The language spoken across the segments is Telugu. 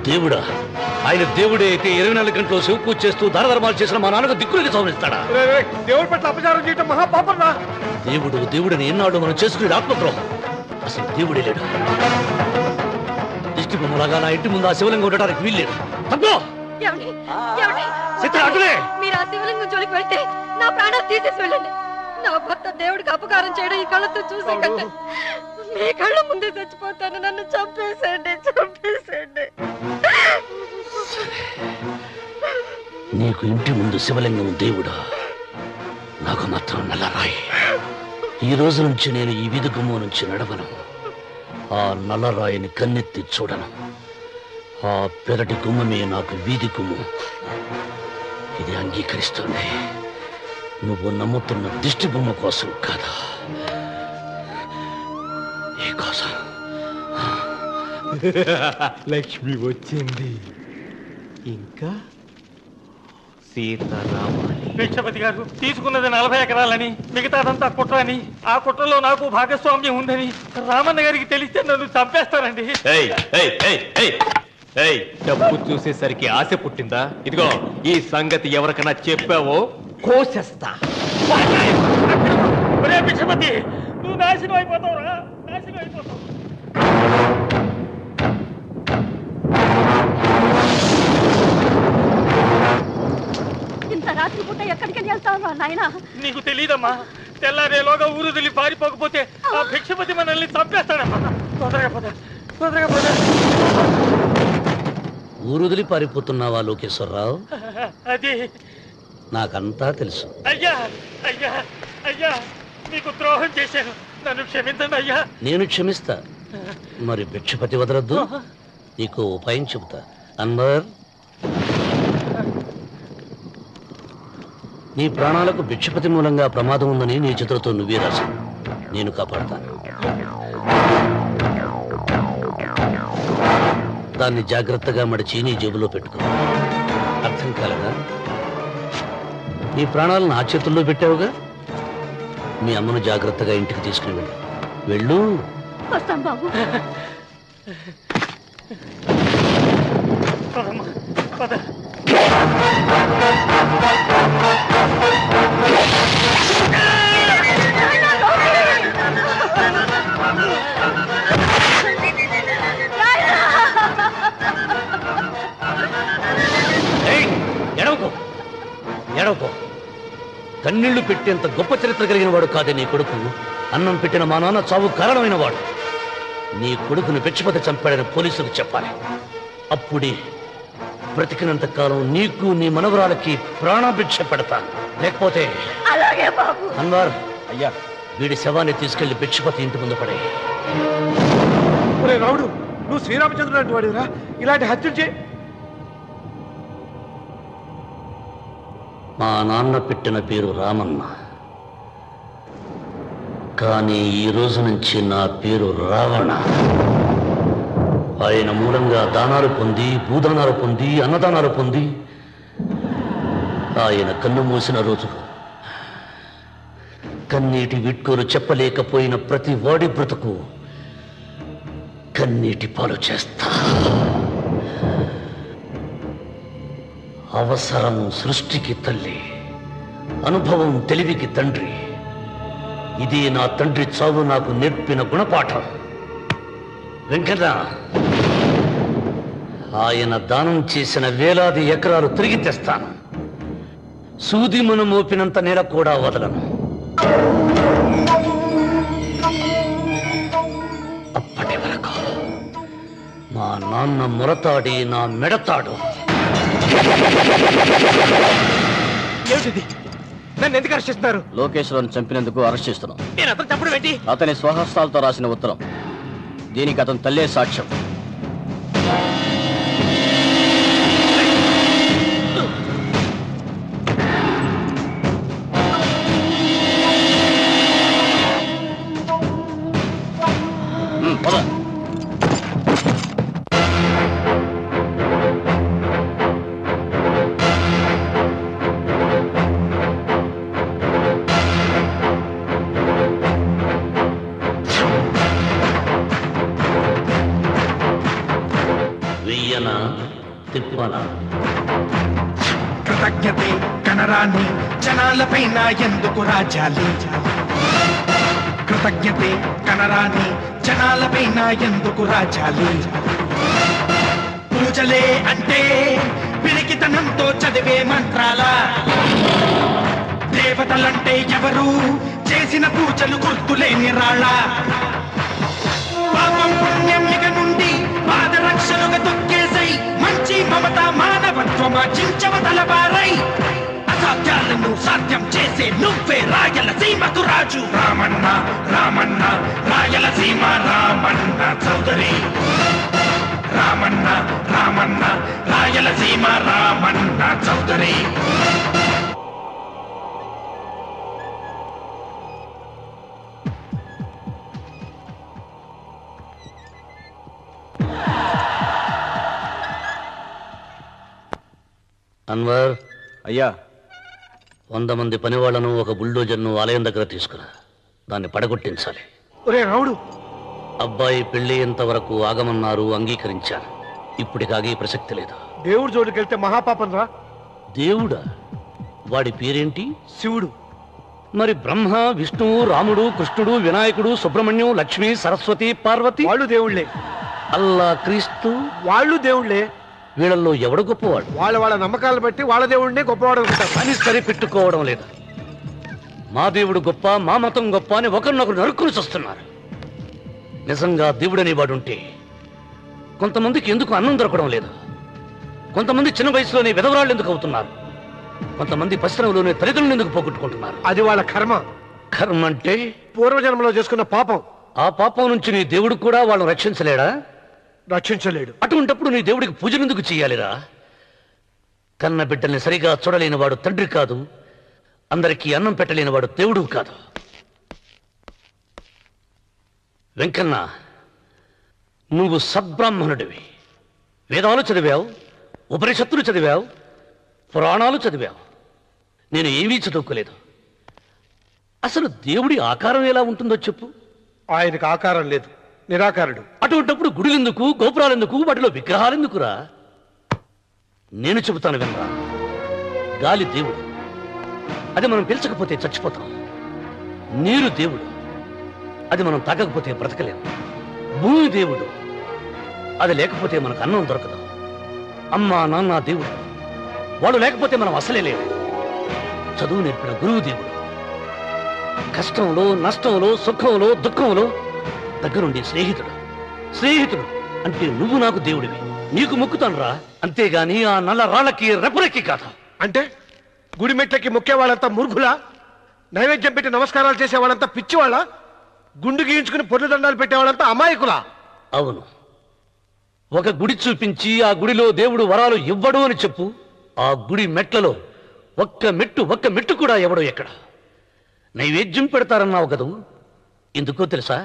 దేవుడా? ఆయన దేవుడే అయితే 24 గంటలు శివ పూజ చేస్తూ ధర్మాలు చేసిన మా నాన్నకు దిక్కులకి సవరిస్తాడా? దేవుడి పట్ల అపచారం చేయటం మహాపాపం. దేవుడిని ఎన్నాడు మనం చేసుకునే ఆత్మద్రోహం. అసలు దేవుడే లేడు. దిష్టి బొమ్మలాగా నా ఇంటి ముందు ఆ శివలింగం ఉండడానికి వీల్లేదు. మీరు ఆ శివలింగం జోలికి వెళ్తే నా ప్రాణాలు తీసేసి వెళ్ళండి. నా భర్త దేవుడికి అపకారం చేయడం ఈ కళ్ళతో చూసే కంటే మీ కళ్ళ ముందే చచ్చిపోతాను. నన్ను చంపేసేయండి. నీకు ఇంటి ముందు శివలింగం దేవుడా, నాకు మాత్రం నల్లరాయి. ఈ రోజు నుంచి నేను ఈ వీధి గుమ్మం నుంచి నడవను. ఆ నల్లరాయిని కన్నెత్తి చూడను. ఆ పెరటి గుమ్మమే నాకు వీధి గుమ్మం. ఇది అంగీకరిస్తుంది. నువ్వు నమ్ముతున్న దిష్టి బొమ్మ కోసం కాదా, నీ కోసం. లక్ష్మి వచ్చింది. ఇంకా సీతారామాలి. భిక్షపతి గారు తీసుకున్నది 40 ఎకరాలని, మిగతాదంతా కుట్ర అని, ఆ కుట్రలో నాకు భాగస్వామ్యం ఉందని రామన్న గారికి తెలిస్తే నన్ను చంపేస్తారండి. డబ్బు చూసేసరికి ఆశ పుట్టిందా? ఇదిగో ఈ సంగతి ఎవరికైనా చెప్పావో కోసేస్తా. భిక్షపతి, నువ్వు నాశనం అయిపోతావురా, నాశనం అయిపోతావు. ఇంత రాత్రి పూట ఎక్కడికి వెళ్తావు నాయనా? నీకు తెలీదమ్మా, తెల్లారేలోగా ఊరు తెలియ పారిపోకపోతే ఆ భిక్షపతి మనల్ని చంపేస్తాడమ్మా. తొందరగా పద, తొందరగా పద. ఊరుదిలి పారిపోతున్నావా లోకేశ్వరరావు? అది నాకంతా తెలుసు. అయ్యా అయ్యా అయ్యా, నీకు ద్రోహం చేశాను, నన్ను క్షమించండి అయ్యా. నేను క్షమిస్తా. మరి భిక్షపతి వదలొద్దు. నీకు ఉపాయం చెబుతా. అన్వర్, నీ ప్రాణాలకు భిక్షపతి మూలంగా ప్రమాదం ఉందని నీ చేతులతో నువ్వే రాసు. నేను కాపాడతాను. దాన్ని జాగ్రత్తగా మడిచి నీ జేబులో పెట్టుకో. అర్థం కాలేదా? నీ ప్రాణాలను నా చేతుల్లో పెట్టావుగా. మీ అమ్మను జాగ్రత్తగా ఇంటికి తీసుకుని వెళ్ళు. వెళ్ళు. వస్తాం బాబు. పద. ఎడవకో. కన్నీళ్లు పెట్టేంత గొప్ప చరిత్ర కలిగిన వాడు కాదే నీ కొడుకు. అన్నం పెట్టిన మా నాన్న చావు కారణమైన వాడు. నీ కొడుకును భిక్షపతి చంపాడని పోలీసులకు చెప్పాలి. అప్పుడే బ్రతికినంత కాలం నీకు నీ మనవరాలకి ప్రాణభిక్ష పెడతాను. లేకపోతే అన్వర్, అయ్యా, వీడి శవాన్ని తీసుకెళ్లి భిక్షపతి ఇంటి ముందు పడే. రావుడు, నువ్వు శ్రీరామచంద్రుడు లాంటి వాడిరా. ఇలాంటి హత్యలు చే. మా నాన్న పెట్టిన పేరు రామన్న, కానీ ఈ రోజు నుంచి నా పేరు రావణ. ఆయన మూలంగా దానాలు పొంది, భూదానాలు పొంది, అన్నదానాలు పొంది, ఆయన కన్ను మూసిన రోజు కన్నీటి విట్కోలు చెప్పలేకపోయిన ప్రతి వాడి బ్రతుకు కన్నీటి పాలు చేస్తా. అవసరం సృష్టికి తల్లి, అనుభవం తెలివికి తండ్రి. ఇది నా తండ్రి చావు నాకు నేర్పిన గుణపాఠం. వెంకన్న, ఆయన దానం చేసిన వేలాది ఎకరాలు తిరిగి తెస్తాను. సూది మనం మోపినంత నేల కూడా వదలను. అప్పటి వరకు మా నాన్న మొరతాడి నా మెడతాడు. ఏమిటిది? నన్ను ఎందుకు అరెస్ట్ చేస్తున్నారు? లోకేశ్వరను చంపినందుకు అరెస్ట్ చేస్తున్నాం. నేను అతను చంపడం ఏంటి? అతని స్వహస్తాలతో రాసిన ఉత్తరం. దీనికి అతను తల్లే సాక్ష్యం. పద. చెయ్యనా తిప్పనా? కృతజ్ఞతే కనరాని జనాలపైన ఎందుకు రాజాలి? కృతజ్ఞతే కనరాని జనాలపైన ఎందుకు రాజాలి? పూజలే అంటే పిరికితనంతో చదివే మంత్రాల? దేవతలంటే ఎవరు చేసిన పూజలు గుర్తులేని రాళ్ళ? పాపం పుణ్యం ఇక నుండి పాదరక్షలుగా తొక్కేసై మంచి మమత మానవత్వమా చించవ తలబారై అసాధ్యాలను సాధ్యం చేసే నువ్వే రాయలసీమకు రాజు. రామన్న రామన్న రాయలసీమ రామన్న చౌదరి. రామన్న రామన్న రాయలసీమ రామన్న చౌదరి. అన్వర్, అయ్యా 100 మంది పనివాళ్లను ఒక బుల్డోజర్ను ఆలయం దగ్గర తీసుకురా. దాన్ని పడగొట్టించాలి. ఒరే రావుడు, అబ్బాయి పెళ్లి ఎంతవరకు ఆగమన్నారు, అంగీకరించారు. ఇప్పటికి ఆగే ప్రసక్తి లేదు. దేవుడి జోడికెళ్తే మహాపాపం రా. దేవుడా? వాడి పేరేంటి? శివుడు. మరి బ్రహ్మ, విష్ణువు, రాముడు, కృష్ణుడు, వినాయకుడు, సుబ్రహ్మణ్యం, లక్ష్మి, సరస్వతి, పార్వతి వాళ్ళు దేవుళ్లే. అల్లా, క్రీస్తు వాళ్ళు దేవుళ్లే. వీళ్ళల్లో ఎవడు గొప్పవాడు? వాళ్ళ నమ్మకాలను బట్టి వాళ్ళ దేవుడినే గొప్పవాడు అనుకుంటారు. అని సరిపెట్టుకోవడం లేదు. మా దేవుడు గొప్ప, మా మతం గొప్ప అని ఒకరినొకరు నరుక్కుని చూస్తున్నారు. నిజంగా దేవుడని వాడుంటే కొంతమందికి ఎందుకు అన్నం దొరకడం లేదు? కొంతమంది చిన్న వయసులోనే విధవరాళ్ళు ఎందుకు అవుతున్నారు? కొంతమంది పశ్చిమలోనే తల్లిదండ్రులు ఎందుకు పోగొట్టుకుంటున్నారు? అది వాళ్ళ కర్మ. కర్మ అంటే పూర్వజన్మలో చేసుకున్న పాపం. ఆ పాపం నుంచి నీ దేవుడు కూడా వాళ్ళని రక్షించలేడా? రక్షించలేడు. అటువంటప్పుడు నీ దేవుడికి పూజలు ఎందుకు చెయ్యాలిరా? కన్న బిడ్డల్ని సరిగా చూడలేని వాడు తండ్రి కాదు, అందరికీ అన్నం పెట్టలేని వాడు దేవుడు కాదు. వెంకన్న, నువ్వు సద్బ్రాహ్మణుడివి. వేదాలు చదివావు, ఉపనిషత్తులు చదివావు, పురాణాలు చదివావు. నేను ఏమీ చదువుకోలేదు. అసలు దేవుడి ఆకారం ఎలా ఉంటుందో చెప్పు. ఆయనకు ఆకారం లేదు, నిరాకారుడు. అటువంటప్పుడు గుడులెందుకు, గోపురాలెందుకు, వాటిలో విగ్రహాలెందుకురా? నేను చెబుతాను వినరా. గాలి దేవుడు, అది మనం పీల్చకపోతే చచ్చిపోతాం. నీరు దేవుడు, అది మనం తాగకపోతే బ్రతకలేము. భూమి దేవుడు, అది లేకపోతే మనకు అన్నం దొరకదు. అమ్మ నాన్న దేవుడు, వాడు లేకపోతే మనం అసలే లేవు. చదువు నేర్పిన గురువు దేవుడు, కష్టంలో, నష్టంలో, సుఖంలో, దుఃఖంలో దగ్గరుండే స్నేహితుడు. స్నేహితుడు అంటే నువ్వు నాకు దేవుడివి. నీకు మొక్కుతాను రా, అంతేగాని ఆ నల్ల రాళ్ళకి రెపరెక్కి కాదు. అంటే గుడి మెట్లకి మొక్కే వాళ్ళంతా మూర్ఖులా? నైవేద్యం పెట్టి నమస్కారాలు చేసే వాళ్ళంతా పిచ్చివాళ్ళ? గుండు గీయించుకుని పొర్లు దండాలు పెట్టేవాళ్ళంతా అమాయకులా? అవును. ఒక గుడి చూపించి ఆ గుడిలో దేవుడు వరాలు ఇవ్వడు అని చెప్పు. ఆ గుడి మెట్లలో ఒక్క మెట్టు కూడా ఎవడో ఎక్కడ. నైవేద్యం పెడతారన్నావు కదూ, ఎందుకో తెలుసా?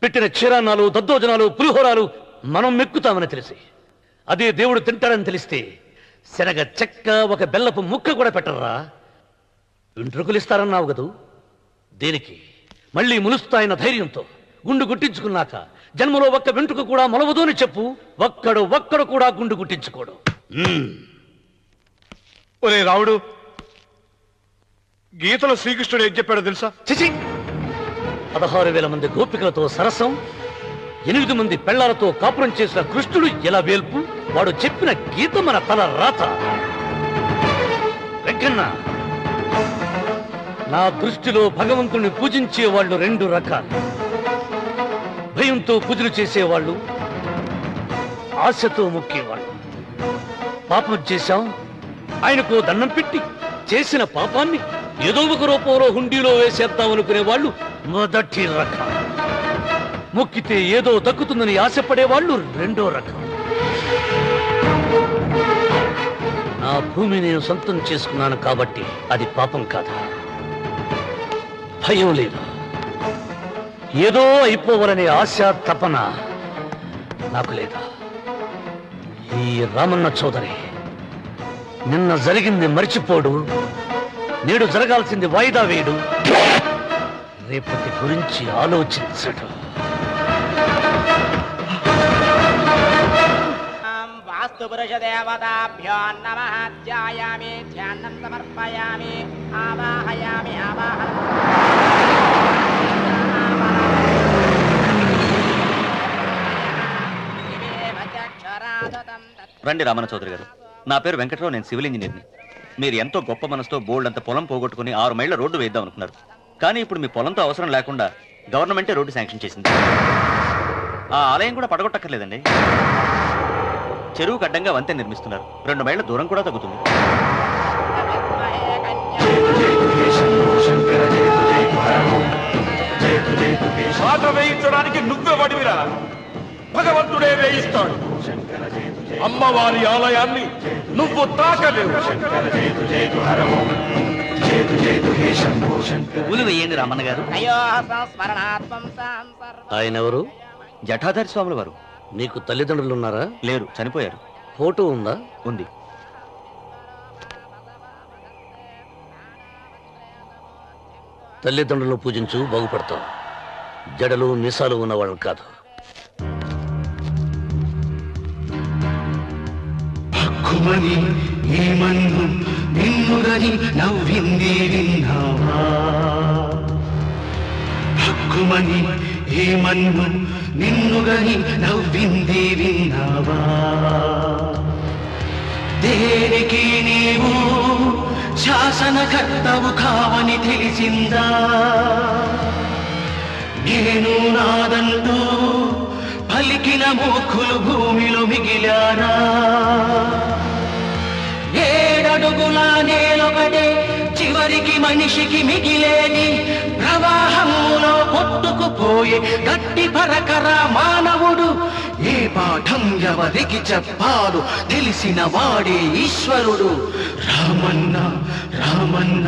పెట్టిన క్షీరాన్నాలు, దద్దోజనాలు, పులిహోరాలు మనం మెక్కుతామని తెలిసి, అదే దేవుడు తింటాడని తెలిస్తే శనగ చెక్క, ఒక బెల్లపు ముక్క కూడా పెట్టరా. వెంట్రుకలు ఇస్తారన్నావు కదూ, దేనికి? మళ్ళీ ములుస్తాయన్న ధైర్యంతో గుండు గుట్టించుకున్నాక జన్మలో ఒక్క వెంట్రుక కూడా మొలవదు అని చెప్పు. ఒక్కడు కూడా గుండు గుట్టించుకోడు. ఒరే రావుడు, గీతలో శ్రీకృష్ణుడు ఏం చెప్పాడో తెలుసా? చిచి! 16,000 మంది గోపికలతో సరసం, 8 మంది పెళ్లాలతో కాపురం చేసిన కృష్ణుడు ఎలా వేల్పు? వాడు చెప్పిన గీత మన తల రాత. వెంకన్న, నా దృష్టిలో భగవంతుణ్ణి పూజించే వాళ్ళు 2 రకాలు. భయంతో పూజలు చేసేవాళ్ళు, ఆశతో మొక్కేవాళ్ళు. పాపం చేశాం, ఆయనకు దండం పెట్టి చేసిన పాపాన్ని ఏదో ఒక రూపంలో హుండీలో వేసేద్దామనుకునే వాళ్ళు మొదటి రకం. మొక్కితే ఏదో దక్కుతుందని ఆశపడేవాళ్ళు 2వ రకం. నా భూమి నేను సొంతం చేసుకున్నాను కాబట్టి అది పాపం కాదా? భయం లేదు. ఏదో అయిపోవాలనే ఆశ, తపన నాకు లేదా? ఈ రామన్న చౌదరి నిన్న జరిగింది మర్చిపోడు, నేడు జరగాల్సింది వాయిదా వేయడు, రేపటి గురించి ఆలోచించడు. అస్తు పురుష దేవతాభ్యో నమః ధ్యాయామి ధ్యానం సమర్పయామి ఆవాహయామి రండి రామణ చౌదరి గారు. నా పేరు వెంకటరావు, నేను సివిల్ ఇంజనీర్ని. మీరు ఎంతో గొప్ప మనసుతో బోల్డ్ అంత పొలం పోగొట్టుకుని 6 మైళ్ళ రోడ్డు వేద్దాం అనుకున్నారు. కానీ ఇప్పుడు మీ పొలంతో అవసరం లేకుండా గవర్నమెంటే రోడ్డు శాంక్షన్ చేసింది. ఆ ఆలయం కూడా పడగొట్టక్కర్లేదండి. చెరువుకు అడ్డంగా వంతెన నిర్మిస్తున్నారు. 2 మైళ్ళ దూరం కూడా తగ్గుతుంది. పాట వేయించడానికి నువ్వే వడివిరా, భగవంతుడే వేయిస్తాడు. అమ్మవారి ఆలయాన్ని నువ్వు తాకలేవు. పూలు వేయండి రామన్న గారు. ఆయన ఎవరు? జటాధారి స్వాముల వారు. నీకు తల్లిదండ్రులు ఉన్నారా? లేరు, చనిపోయారు. ఫోటో ఉందా? ఉంది. తల్లిదండ్రులను పూజించు, బాగుపడతావు. జడలు మీసాలు ఉన్నవాళ్ళని కాదు. హక్కుమని ఏమన్ను నిన్నుగని నవ్వింది విన్నావా? హక్కుమని ఏమన్ను నిన్నుగని నవ్వింది విన్నావా? దేనికి నీవు శాసనకర్తవు కావని తెలిసిందా? నేను నాదంటూ పలికిన మూర్ఖులు భూమిలో మిగిలారా? 7 అడుగుల నేలొకటే చివరికి మనిషికి మిగిలేని ప్రవాహంలో కొట్టుకుపోయే గట్టి పరకర మానవుడు. ఏ పాఠం ఎవరికి చెప్పాలో తెలిసిన వాడే ఈశ్వరుడు. రామన్న రామన్న